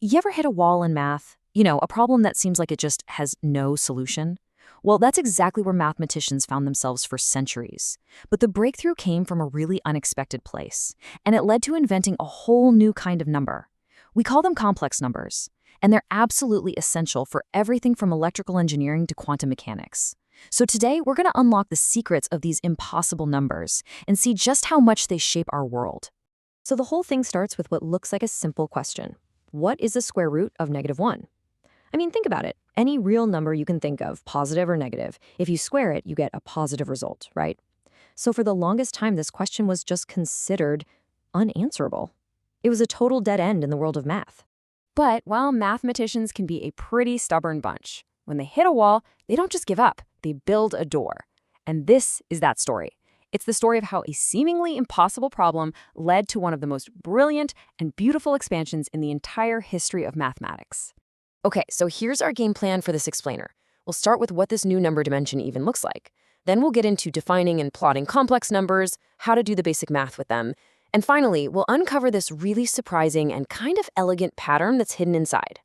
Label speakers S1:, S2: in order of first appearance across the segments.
S1: You ever hit a wall in math? A problem that seems like it just has no solution? Well, that's exactly where mathematicians found themselves for centuries. But the breakthrough came from a really unexpected place, and it led to inventing a whole new kind of number. We call them complex numbers, and they're absolutely essential for everything from electrical engineering to quantum mechanics. So today, we're going to unlock the secrets of these impossible numbers and see just how much they shape our world.
S2: So the whole thing starts with what looks like a simple question. What is the square root of -1? I mean, think about it. Any real number you can think of, positive or negative, if you square it, you get a positive result, right? So for the longest time, this question was just considered unanswerable. It was a total dead end in the world of math.
S3: But while mathematicians can be a pretty stubborn bunch, when they hit a wall, they don't just give up, they build a door. And this is that story. It's the story of how a seemingly impossible problem led to one of the most brilliant and beautiful expansions in the entire history of mathematics.
S2: Okay, so here's our game plan for this explainer. We'll start with what this new number dimension even looks like. Then we'll get into defining and plotting complex numbers, how to do the basic math with them. And finally, we'll uncover this really surprising and kind of elegant pattern that's hidden inside.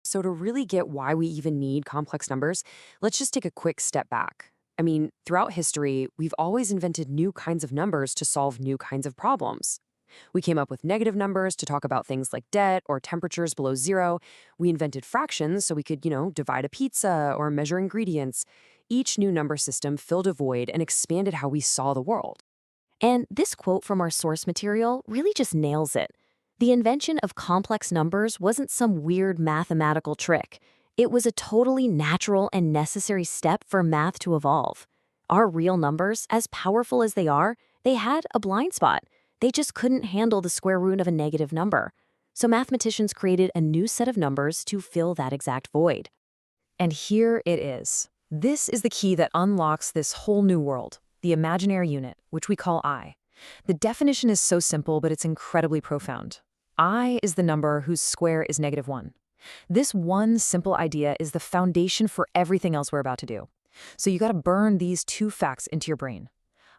S2: So to really get why we even need complex numbers, let's just take a quick step back. I mean, throughout history, we've always invented new kinds of numbers to solve new kinds of problems. We came up with negative numbers to talk about things like debt or temperatures below zero. We invented fractions so we could, divide a pizza or measure ingredients. Each new number system filled a void and expanded how we saw the world. And this quote from our source material really just nails it. The invention of complex numbers wasn't some weird mathematical trick. It was a totally natural and necessary step for math to evolve. Our real numbers, as powerful as they had a blind spot. They just couldn't handle the square root of a negative number. So mathematicians created a new set of numbers to fill that exact void.
S1: And here it is. This is the key that unlocks this whole new world, the imaginary unit, which we call I. The definition is so simple, but it's incredibly profound. I is the number whose square is -1. This one simple idea is the foundation for everything else we're about to do. So you got to burn these two facts into your brain.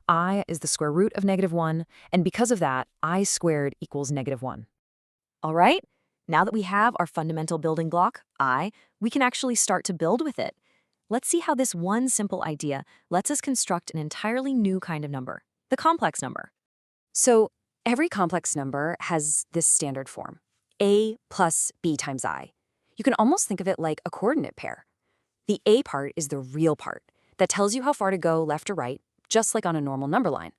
S1: I is the square root of -1, and because of that, I squared equals -1.
S2: All right, now that we have our fundamental building block, I, we can actually start to build with it. Let's see how this one simple idea lets us construct an entirely new kind of number, the complex number. So every complex number has this standard form, a plus b times I. You can almost think of it like a coordinate pair. The a part is the real part that tells you how far to go left or right, just like on a normal number line.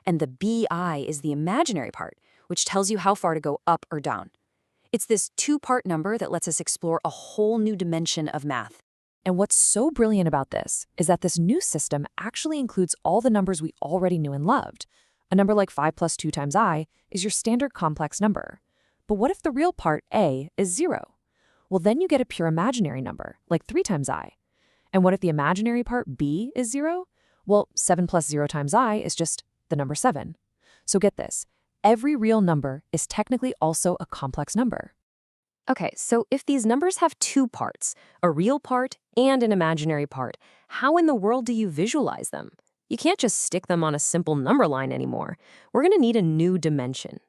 S2: And the bi is the imaginary part, which tells you how far to go up or down. It's this two-part number that lets us explore a whole new dimension of math.
S1: And what's so brilliant about this is that this new system actually includes all the numbers we already knew and loved. A number like 5 plus 2 times I is your standard complex number. But what if the real part, a, is 0? Well, then you get a pure imaginary number, like 3 times I. And what if the imaginary part, b, is 0? Well, 7 plus 0 times I is just the number 7. So get this, every real number is technically also a complex number.
S2: Okay, so if these numbers have two parts, a real part and an imaginary part, how in the world do you visualize them? You can't just stick them on a simple number line anymore. We're going to need a new dimension.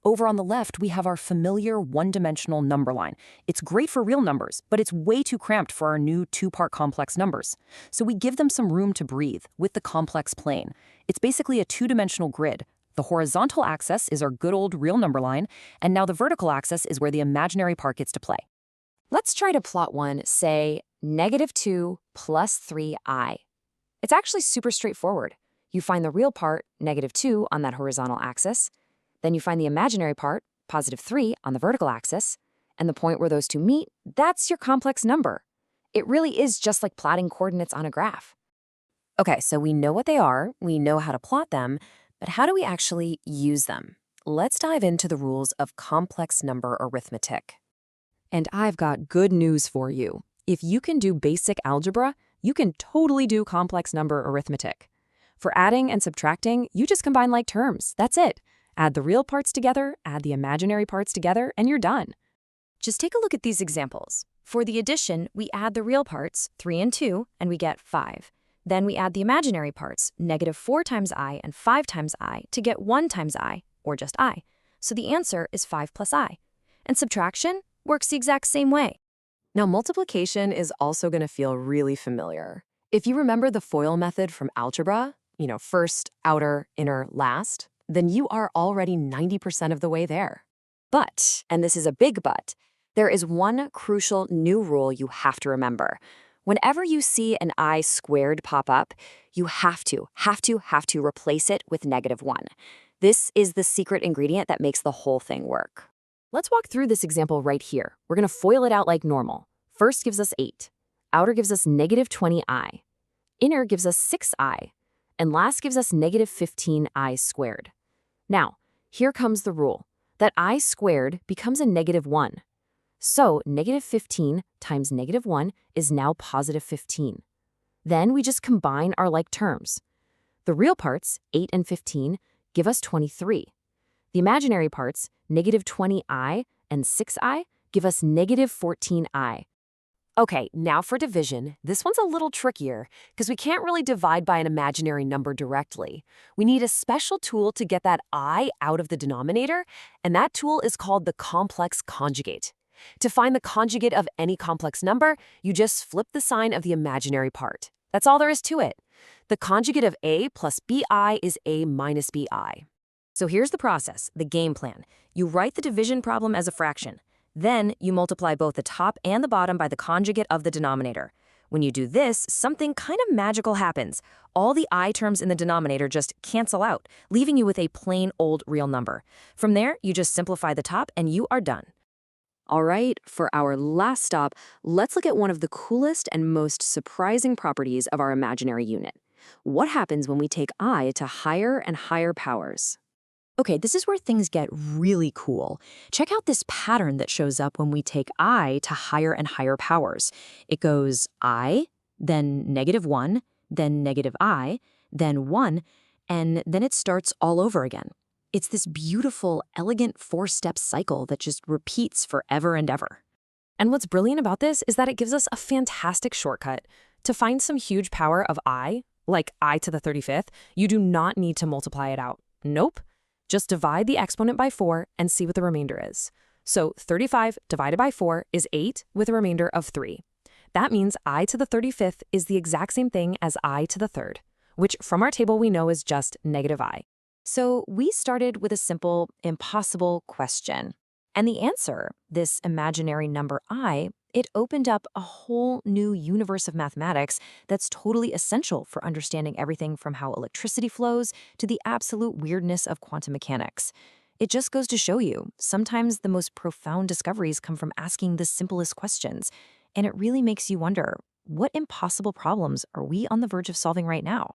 S2: Over on the left, we have our familiar one-dimensional number line. It's great for real numbers, but it's way too cramped for our new two-part complex numbers. So we give them some room to breathe with the complex plane. It's basically a two-dimensional grid. The horizontal axis is our good old real number line, and now the vertical axis is where the imaginary part gets to play. Let's try to plot one, say, -2 plus 3i. It's actually super straightforward. You find the real part, -2, on that horizontal axis. Then you find the imaginary part, +3, on the vertical axis. And the point where those two meet, that's your complex number. It really is just like plotting coordinates on a graph. Okay, so we know what they are, we know how to plot them, but how do we actually use them? Let's dive into the rules of complex number arithmetic. And I've got good news for you. If you can do basic algebra, you can totally do complex number arithmetic. For adding and subtracting, you just combine like terms. That's it. Add the real parts together, add the imaginary parts together, and you're done. Just take a look at these examples. For the addition, we add the real parts, 3 and 2, and we get 5. Then we add the imaginary parts, -4 times I and 5 times I, to get 1 times I, or just I. So the answer is 5 plus I. And subtraction?
S3: works the exact same way.
S2: Now, multiplication is also going to feel really familiar. If you remember the FOIL method from algebra, first, outer, inner, last, then you are already 90% of the way there.
S1: But, and this is a big but, there is one crucial new rule you have to remember. Whenever you see an I squared pop up, you have to replace it with -1. This is the secret ingredient that makes the whole thing work.
S3: Let's walk through this example right here. We're going to FOIL it out like normal. First gives us 8. Outer gives us -20i. Inner gives us 6i. And last gives us -15i squared. Now, here comes the rule, that I squared becomes a -1. So -15 times -1 is now +15. Then we just combine our like terms. The real parts, 8 and 15, give us 23. The imaginary parts, -20i and 6i, give us -14i. Okay, now for division. This one's a little trickier because we can't really divide by an imaginary number directly. We need a special tool to get that I out of the denominator, and that tool is called the complex conjugate. To find the conjugate of any complex number, you just flip the sign of the imaginary part. That's all there is to it. The conjugate of a plus bi is a minus bi.
S1: So here's the process, the game plan. You write the division problem as a fraction. Then you multiply both the top and the bottom by the conjugate of the denominator. When you do this, something kind of magical happens. All the I terms in the denominator just cancel out, leaving you with a plain old real number. From there, you just simplify the top and you are done.
S2: All right, for our last stop, let's look at one of the coolest and most surprising properties of our imaginary unit. What happens when we take I to higher and higher powers?
S1: Okay, this is where things get really cool. Check out this pattern that shows up when we take I to higher and higher powers. It goes I, then -1, then -I, then 1, and then it starts all over again. It's this beautiful, elegant 4-step cycle that just repeats forever and ever.
S3: And what's brilliant about this is that it gives us a fantastic shortcut. To find some huge power of I, like I to the 35th, you do not need to multiply it out. Nope. Just divide the exponent by 4 and see what the remainder is. So 35 divided by 4 is 8 with a remainder of 3. That means I to the 35th is the exact same thing as I to the 3rd, which from our table we know is just -I.
S1: So we started with a simple, impossible question. And the answer, this imaginary number I, it opened up a whole new universe of mathematics that's totally essential for understanding everything from how electricity flows to the absolute weirdness of quantum mechanics. It just goes to show you, sometimes the most profound discoveries come from asking the simplest questions. And it really makes you wonder, what impossible problems are we on the verge of solving right now?